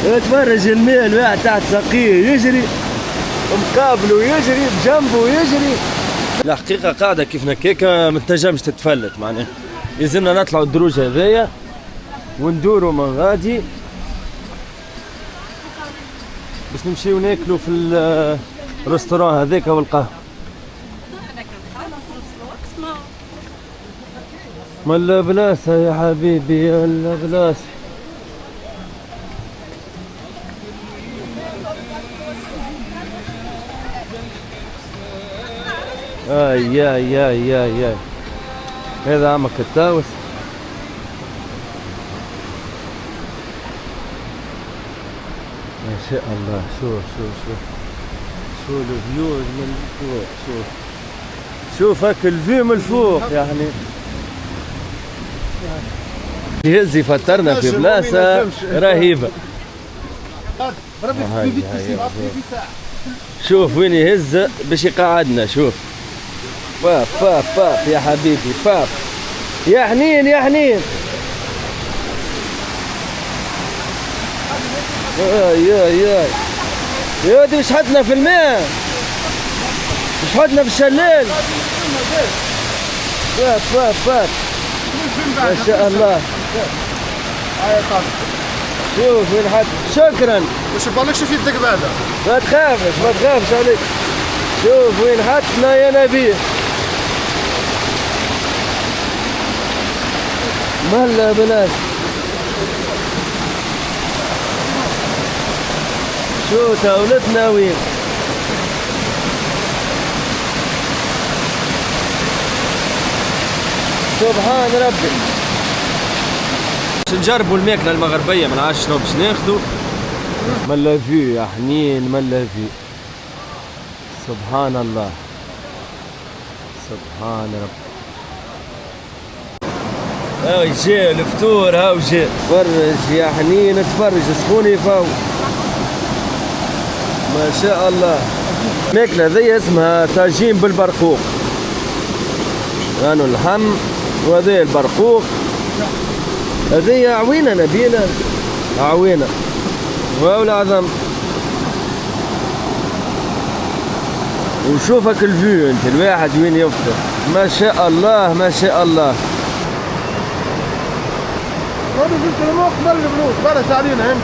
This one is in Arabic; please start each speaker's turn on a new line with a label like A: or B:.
A: تفرج الميل واحد تحت ساقيه يجري مقابله يجري بجنبه يجري. الحقيقة قاعدة كيف نكيكا متنجمش تتفلت معناها، يلزمنا نطلعوا الدروج هذايا وندوروا من غادي باش نمشيو ناكلوا في الريستوران هذاك والقهوة. ملا بلاسة يا حبيبي يلا بلاسة. يا هذا عمك التاوس. ما شاء الله. شو الفيو من فوق. شوف هاك الفيو من الفوق يعني يهز يفطرنا في بلاصة رهيبة. شوف وين يهز باش يقعدنا. شوف باف يا حبيبي باف يا حنين يا ودي مش حطنا في الماء، مش حطنا في الشلال. باف ما شاء الله. شوف وين حط. شكرا.
B: باش يبالكش في يدك بعدا.
A: ما تخافش عليك. شوف وين حطنا يا نبي. مهلا بلاش. شو تولتنا وين. سبحان ربي. باش نجربوا الماكلة المغربية ما نعرفش شنو باش ناخذوا. ملا فيو يا حنين ملا فيو. سبحان الله سبحان ربي. هاو جا الفطور هاو جا. تفرج يا حنين تفرج سخوني فوق ما شاء الله. الماكلة ذي اسمها طاجين بالبرقوق. كانوا اللحم وهذا البرقوق. هذه عوينة نبيلة عوينة واو العظم. وشوفك الفيو انت الواحد وين يفطر. ما شاء الله ما شاء الله.
B: هذا جبت الموق مال الفلوس بلاش علينا انت.